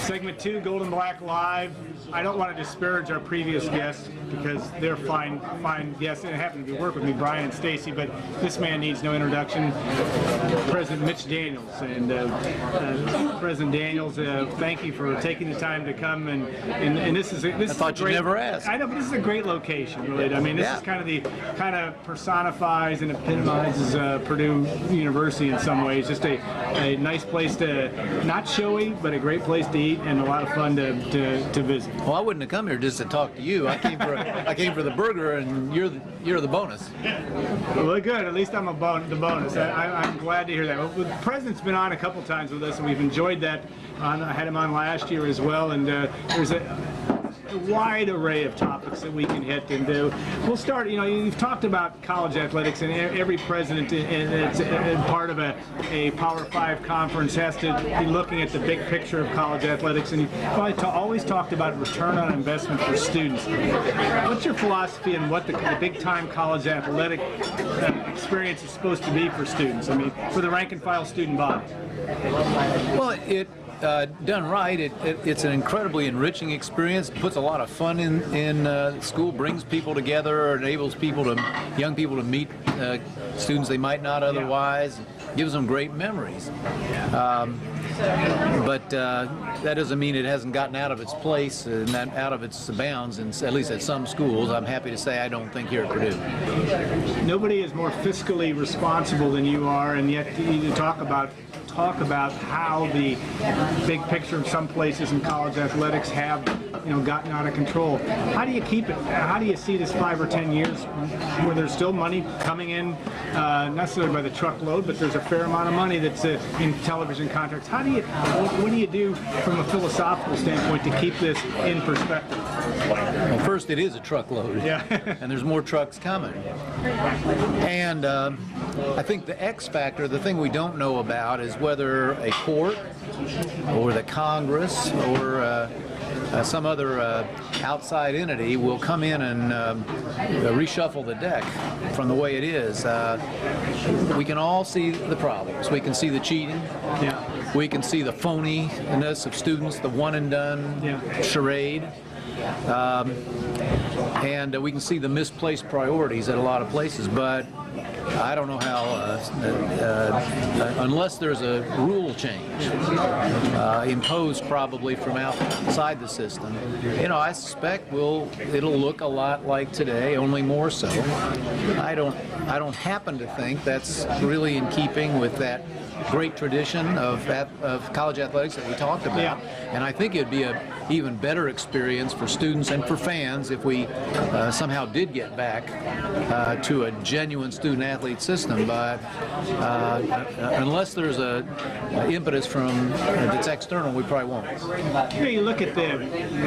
Segment 2, Gold and Black Live. I don't want to disparage our previous guests because they're fine guests and happen to be working with me, Brian and Stacy, but this man needs no introduction. President Mitch Daniels. And President Daniels, thank you for taking the time to come. And this is a great, you never asked. I know, but this is a great location, really. I mean, this is kind of personifies and epitomizes Purdue University in some ways. Just a nice place to, not showy, but a great place to eat and a lot of fun to visit. Well, I wouldn't have come here just to talk to you. I came for the burger, and you're the bonus. Well, good. At least I'm the bonus. I'm glad to hear that. Well, the president's been on a couple times with us, and we've enjoyed that. I had him on last year as well, and there's a wide array of topics that we can hit and do. We'll start, you've talked about college athletics, and every president it's part of a Power 5 conference has to be looking at the big picture of college athletics, and you've always talked about return on investment for students. What's your philosophy on what the big-time college athletic experience is supposed to be for students? I mean, for the rank-and-file student body? Well, done right, it's an incredibly enriching experience. Puts a lot of fun in school, brings people together, enables young people to meet students they might not otherwise, gives them great memories. But that doesn't mean it hasn't gotten out of its place and out of its bounds, and at least at some schools. I'm happy to say I don't think here at Purdue. Nobody is more fiscally responsible than you are, and yet you talk about how the big picture of some places in college athletics have gotten out of control. How do you keep it? How do you see this 5 or 10 years where there's still money coming in, not necessarily by the truckload, but there's a fair amount of money that's in television contracts? What do you do from a philosophical standpoint to keep this in perspective? Well, first, it is a truckload, and there's more trucks coming. And I think the X factor, the thing we don't know about, is whether a court or the Congress or some other outside entity will come in and reshuffle the deck from the way it is. We can all see the problems. We can see the cheating. We can see the phoniness of students, the one and done charade. And we can see the misplaced priorities at a lot of places, but I don't know how, unless there's a rule change imposed probably from outside the system, I suspect it'll look a lot like today, only more so. I don't happen to think that's really in keeping with that great tradition of college athletics that we talked about. And I think it'd be an even better experience for students and for fans if we somehow did get back to a genuine student-athlete system. But unless there's a impetus from that's external, we probably won't. You look at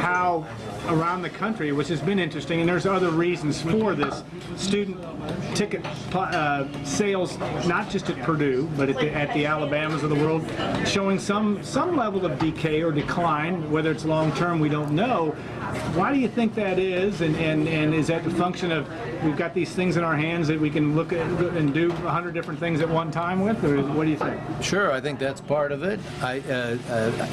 how around the country, which has been interesting, and there's other reasons for this, student ticket sales, not just at Purdue, but at the Alabamas of the world, showing some level of decay or decline. Whether it's long-term, we don't know. Why do you think that is? And is that the function of we've got these things in our hands that we can look at and do 100 different things at one time with? Or what do you think? Sure, I think that's part of it.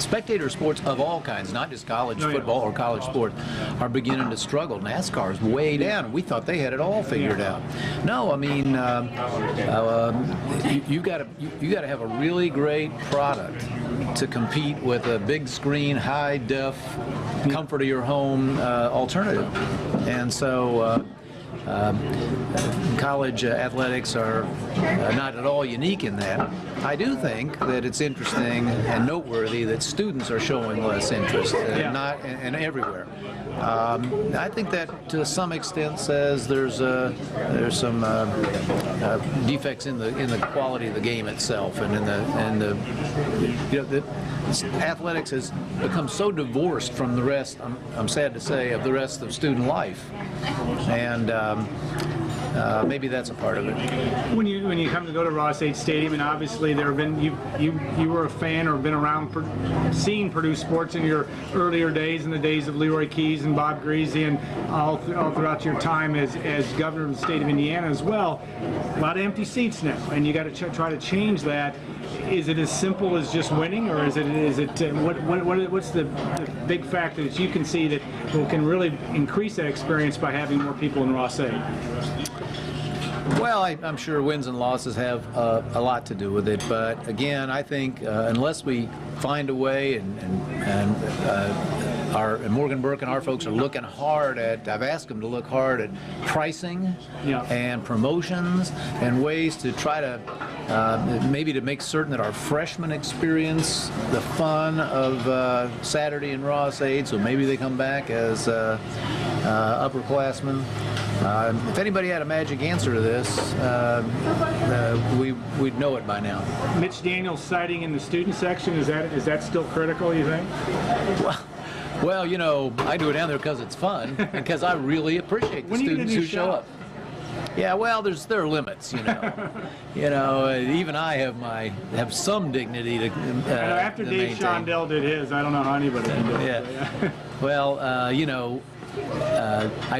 Spectator sports of all kinds, not just college football or college sports, are beginning to struggle. NASCAR's way down. We thought they had it all figured out. No, I mean, you got to have a really great product to compete with a big screen, high def, comfort of your home alternative. And so college athletics are not at all unique in that. I do think that it's interesting and noteworthy that students are showing less interest, and everywhere. I think that to some extent says there's some defects in the quality of the game itself, and athletics has become so divorced from the rest. I'm sad to say, of the rest of student life, and maybe that's a part of it. When you come to go to Ross-Ade Stadium, and obviously there have been you were a fan or been around seeing Purdue sports in your earlier days, in the days of Leroy Keys and Bob Greasy, and all throughout your time as governor of the state of Indiana as well. A lot of empty seats now, and you got to try to change that. Is it as simple as just winning, or what's the big factor that you can see that can really increase that experience by having more people in Ross-Ade? Well, I'm sure wins and losses have a lot to do with it, but again, I think unless we find a way, and Morgan Burke and our folks are looking hard at, I've asked them to look hard at pricing and promotions and ways to try to maybe to make certain that our freshmen experience the fun of Saturday in Ross-Ade, so maybe they come back as upperclassmen. If anybody had a magic answer to this, we'd know it by now. Mitch Daniels citing in the student section, is that still critical, you think? Well, you know, I do it down there because it's fun, and because I really appreciate the students who show up. Yeah, well, there are limits, you know. Even I have some dignity to. After Dave Shondell did his, I don't know how anybody can do it. Yeah. Well, I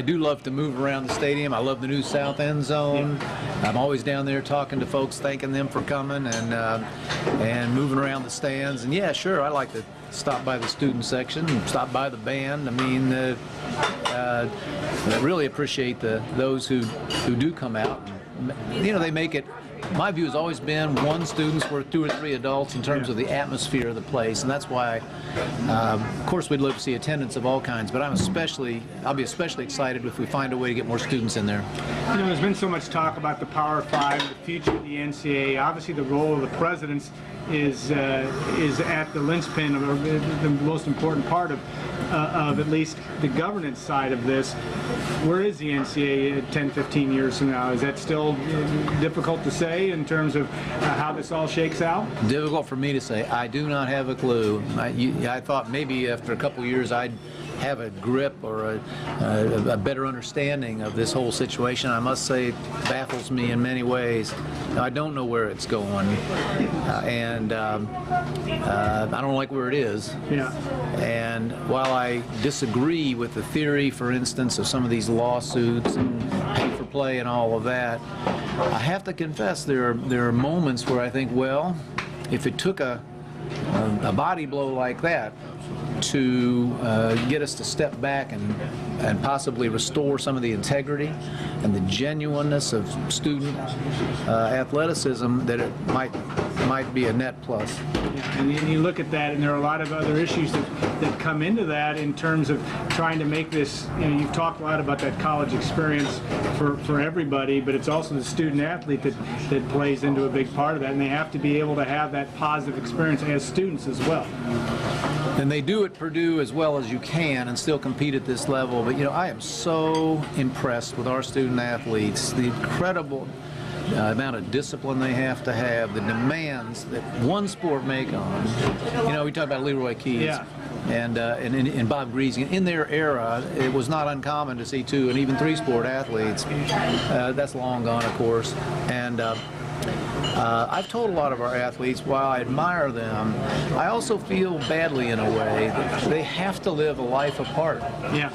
do love to move around the stadium. I love the new south end zone. I'm always down there talking to folks, thanking them for coming, and moving around the stands. And yeah, sure, I like to stop by the student section, stop by the band. I mean, I really appreciate those who do come out. And, they make it. My view has always been one student's worth 2 or 3 adults in terms of the atmosphere of the place, and that's why, of course, we'd love to see attendance of all kinds, but I'll be especially excited if we find a way to get more students in there. There's been so much talk about the Power Five, the future of the NCAA. Obviously, the role of the presidents is at the linchpin, or the most important part of at least the governance side of this. Where is the NCAA 10, 15 years from now? Is that still difficult to say in terms of how this all shakes out? Difficult for me to say. I do not have a clue. I thought maybe after a couple years I'd have a grip or a better understanding of this whole situation. I must say it baffles me in many ways. I don't know where it's going, and I don't like where it is. Yeah. And while I disagree with the theory, for instance, of some of these lawsuits and pay for play and all of that, I have to confess there are moments where I think, well, if it took a body blow like that to get us to step back and possibly restore some of the integrity and the genuineness of student athleticism, that it might be a net plus. And you look at that, and there are a lot of other issues that come into that in terms of trying to make this, you've talked a lot about that college experience for everybody, but it's also the student athlete that plays into a big part of that, and they have to be able to have that positive experience as students as well. And they do at Purdue as well as you can and still compete at this level. But I am so impressed with our student athletes, the incredible amount of discipline they have, the demands that one sport make on. We talk about Leroy Keys and Bob Greasy. In their era, it was not uncommon to see 2 and even 3 sport athletes. That's long gone, of course. And I've told a lot of our athletes, while I admire them, I also feel badly in a way that they have to live a life apart. Yeah.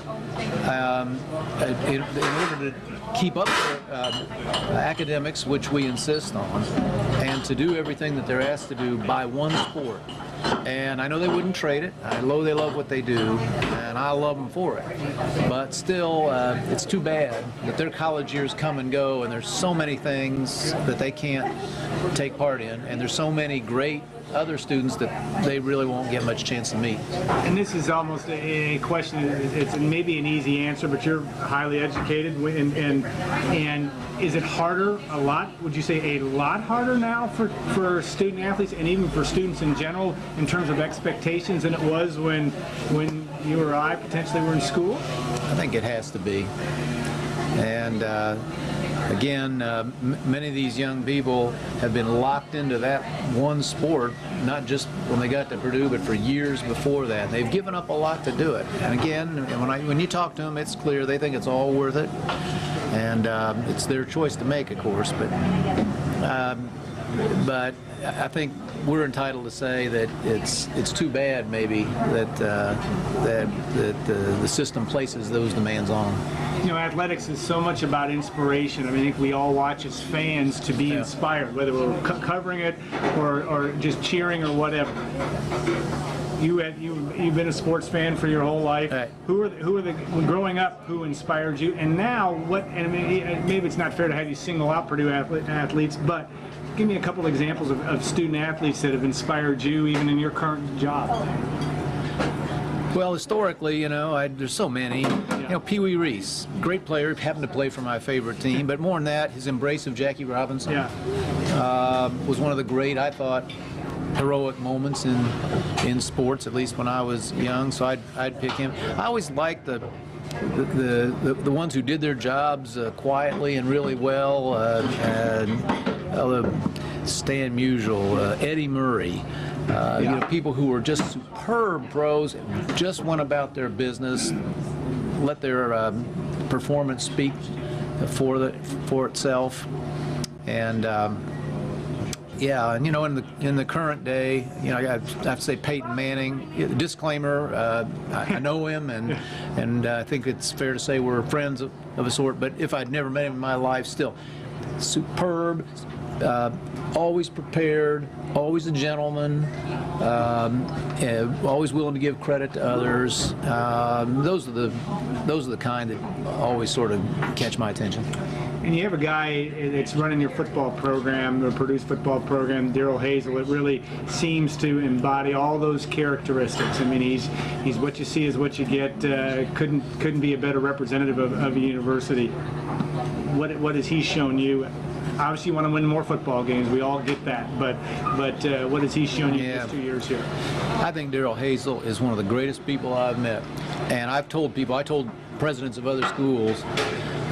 In order to keep up their academics, which we insist on, and to do everything that they're asked to do by one sport. And I know they wouldn't trade it. I know they love what they do, and I love them for it. But still, it's too bad that their college years come and go, and there's so many things that they can't take part in, and there's so many great other students that they really won't get much chance to meet. And this is almost a question, it's maybe an easy answer, but you're highly educated, and is it harder, a lot, would you say a lot harder now for student athletes and even for students in general in terms of expectations than it was when you or I potentially were in school? I think it has to be. And again, many of these young people have been locked into that one sport, not just when they got to Purdue, but for years before that. They've given up a lot to do it. And again, when you talk to them, it's clear they think it's all worth it. and it's their choice to make, of course. But I think we're entitled to say that it's too bad maybe that the system places those demands on them. You know, athletics is so much about inspiration. I mean, I think we all watch as fans to be inspired, whether we're covering it or just cheering or whatever. You've been a sports fan for your whole life. Right. Who are the growing up who inspired you? And now what? And I mean, maybe it's not fair to have you single out Purdue athletes, but give me a couple examples of student athletes that have inspired you, even in your current job. Well, historically, there's so many. Pee Wee Reese, great player, happened to play for my favorite team, but more than that, his embrace of Jackie Robinson was one of the great, I thought, heroic moments in sports, at least when I was young. So I'd pick him. I always liked the ones who did their jobs quietly and really well. Stan Musial, Eddie Murray. People who were just superb pros, just went about their business, let their performance speak for itself, and in the current day, I have to say Peyton Manning. Disclaimer: I know him, and I think it's fair to say we're friends of a sort. But if I'd never met him in my life, still superb. Always prepared, always a gentleman, always willing to give credit to others. Those are the kind that always sort of catch my attention. And you have a guy that's running your football program, the Purdue's football program, Darrell Hazell, that really seems to embody all those characteristics. I mean, he's what you see is what you get. Couldn't be a better representative of a university. What has he shown you? Obviously, you want to win more football games. We all get that. But what has he shown you in these 2 years here? I think Darrell Hazell is one of the greatest people I've met. And I told presidents of other schools,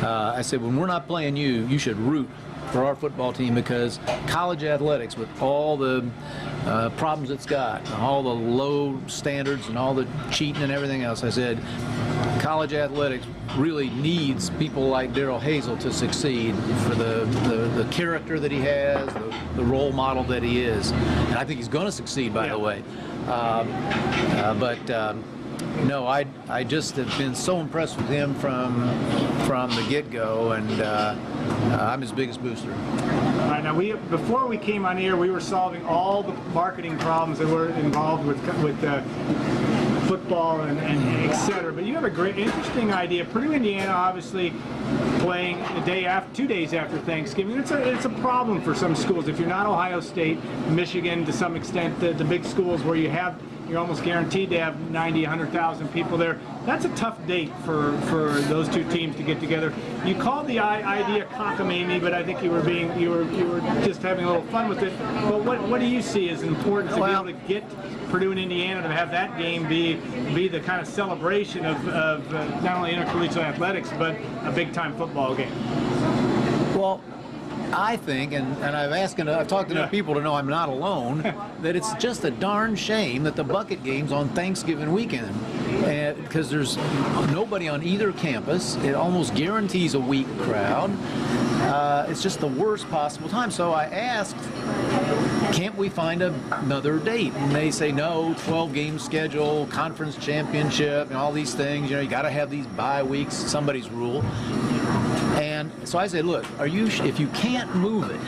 I said, when we're not playing you should root for our football team, because college athletics, with all the problems it's got, and all the low standards and all the cheating and everything else, I said, college athletics really needs people like Darrell Hazell to succeed for the character that he has, the role model that he is. And I think he's going to succeed, by the way. No, I just have been so impressed with him from the get-go, and I'm his biggest booster. All right, now before we came on here, we were solving all the marketing problems that were involved with football and et cetera. But you have a great, interesting idea. Purdue, Indiana, obviously playing the day after, 2 days after Thanksgiving. It's a problem for some schools. If you're not Ohio State, Michigan, to some extent, the big schools where you're almost guaranteed to have 90, 100,000 people there. That's a tough date for those two teams to get together. You called the idea cockamamie, but I think you were just having a little fun with it. But what do you see as important to be able to get Purdue and Indiana to have that game be the kind of celebration of not only intercollegiate athletics, but a big-time football game? Well, I think, and I've talked to enough people to know I'm not alone, that it's just a darn shame that the bucket game's on Thanksgiving weekend, because there's nobody on either campus. It almost guarantees a weak crowd. It's just the worst possible time. So I asked, can't we find another date? And they say no, 12-game schedule, conference championship, and all these things. You got to have these bye weeks, somebody's rule. And so I said, look, if you can't move it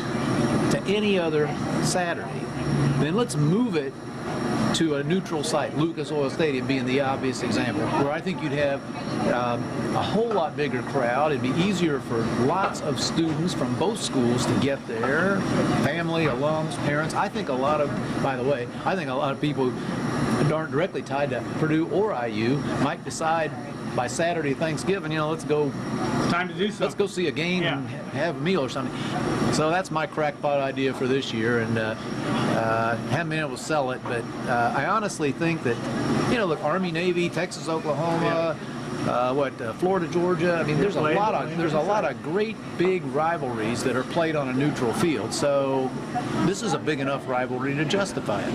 to any other Saturday, then let's move it to a neutral site, Lucas Oil Stadium being the obvious example, where I think you'd have a whole lot bigger crowd. It'd be easier for lots of students from both schools to get there, family, alums, parents. I think a lot of people who aren't directly tied to Purdue or IU might decide by Saturday, Thanksgiving, let's go. Time to do something. Let's go see a game and have a meal or something. So that's my crackpot idea for this year, and haven't been able to sell it. But I honestly think that, look, Army, Navy, Texas, Oklahoma, Florida, Georgia. I mean, there's a lot of great big rivalries that are played on a neutral field. So this is a big enough rivalry to justify it.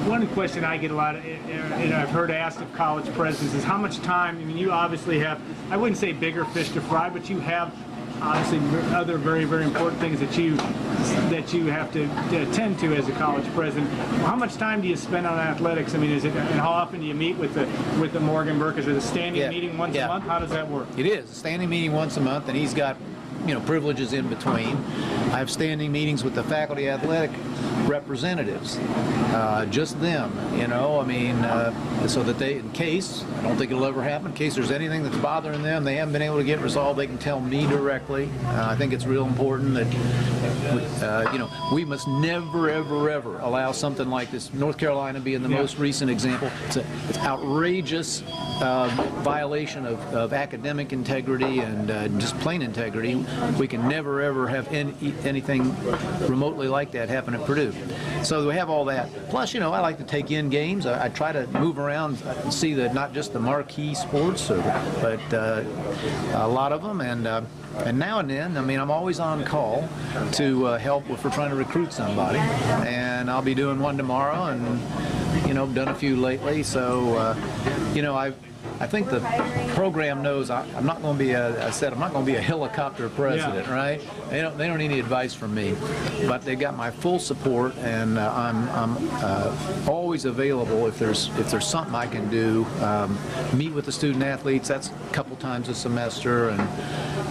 one question I get a lot of, and I've heard asked of college presidents, is how much time. I mean, you obviously have, I wouldn't say bigger fish to fry, but you have obviously other very, very important things that you have to attend to as a college president. How much time do you spend on athletics? I mean, is it, and how often do you meet with the Morgan Burke? Is it a standing meeting once a month? How does that work? It is a standing meeting once a month, and he's got privileges in between. I have standing meetings with the faculty athletic representatives, just them, I mean, so that they, in case, I don't think it'll ever happen, in case there's anything that's bothering them, they haven't been able to get resolved, they can tell me directly. I think it's real important that, we must never, ever, ever allow something like this, North Carolina being the most recent example. It's outrageous violation of academic integrity and just plain integrity. We can never, ever have anything remotely like that happen at Purdue. So we have all that. Plus, I like to take in games. I try to move around and see not just the marquee sports, but a lot of them. And now and then, I mean, I'm always on call to help if we're trying to recruit somebody. And I'll be doing one tomorrow, and I've done a few lately. So, I think the program knows I'm not going to be I'm not going to be a helicopter president, right? They don't need any advice from me, but they got my full support, and I'm always available if there's something I can do. Meet with the student athletes. That's a couple times a semester, and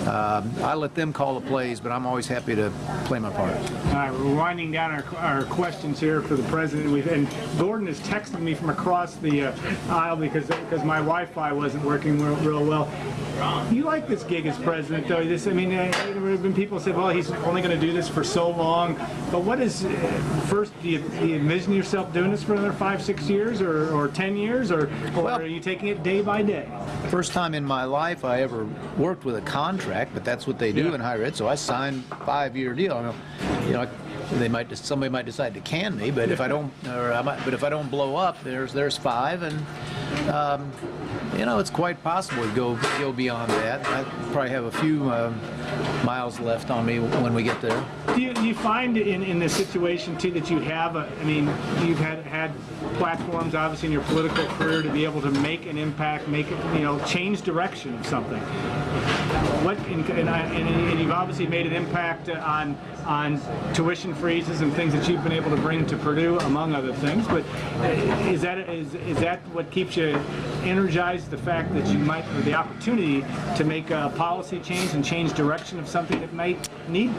I let them call the plays, but I'm always happy to play my part. All right, we're winding down our questions here for the president. And Gordon is texting me from across the aisle because my Wi-Fi wasn't working real well. You like this gig as president, though. There have been people who said, well, he's only going to do this for so long. But what is, first, do you envision yourself doing this for another 5-6 years or 10 years? Or are you taking it day by day? First time in my life I ever worked with a contract, but that's what they do in higher ed. So I signed a 5-year deal. Somebody might decide to can me, but if I don't, but if I don't blow up, there's 5, and it's quite possible to go beyond that. I probably have a few miles left on me when we get there. Do you find in this situation too that you have you've had platforms obviously in your political career to be able to make an impact, change direction of something? And you've obviously made an impact on tuition freezes and things that you've been able to bring to Purdue, among other things. But is that what keeps you energized? The fact that you might, or the opportunity to make a policy change and change direction of something that might need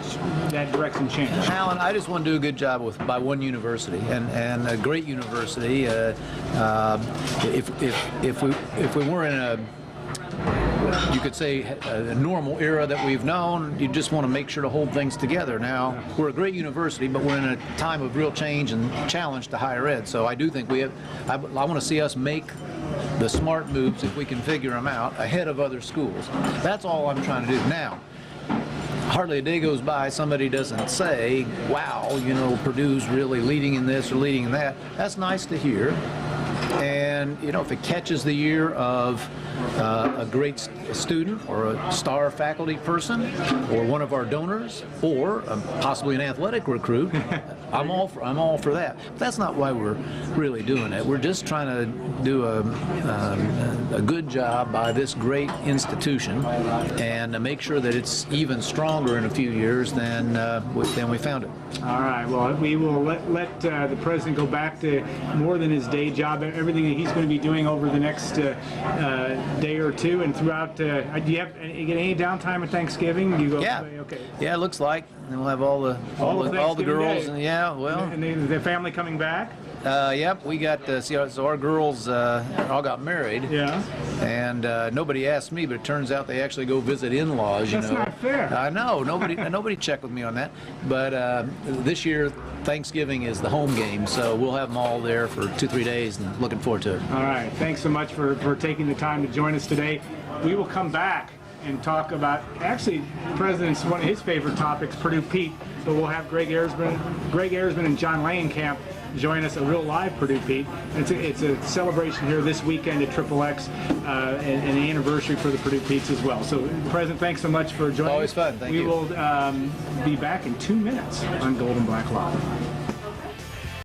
that direction change? Alan, I just want to do a good job by one university, and a great university. If we were in you could say a normal era that we've known, you just want to make sure to hold things together. Now, we're a great university, but we're in a time of real change and challenge to higher ed. So I do think I want to see us make the smart moves, if we can figure them out, ahead of other schools. That's all I'm trying to do now. Hardly a day goes by somebody doesn't say, wow, Purdue's really leading in this or leading in that. That's nice to hear. And, if it catches the ear of a great student or a star faculty person or one of our donors or possibly an athletic recruit, I'm all for that. But that's not why we're really doing it. We're just trying to do a good job by this great institution and to make sure that it's even stronger in a few years than we found it. All right. Well, we will let the president go back to more than his day job, everything that he's going to be doing over the next day or two and throughout. Do you get any downtime at Thanksgiving? You go. Yeah. Okay. Yeah, it looks like. And we'll have all the girls. Day. And and the family coming back. Yep, we got so our girls all got married. Yeah. And nobody asked me, but it turns out they actually go visit in-laws. That's not fair. I know. Nobody checked with me on that. But this year, Thanksgiving is the home game, so we'll have them all there for 2-3 days, and looking forward to it. All right. Thanks so much for taking the time to join us today. We will come back and talk about, actually, the president's one of his favorite topics, Purdue Pete. But we'll have Greg Ersman and John Langenkamp join us, a real live Purdue Pete. It's a celebration here this weekend at XXX, and the anniversary for the Purdue Petes as well. So, President, thanks so much for joining. Always fun. Thank you. We will be back in 2 minutes on Gold and Black Live.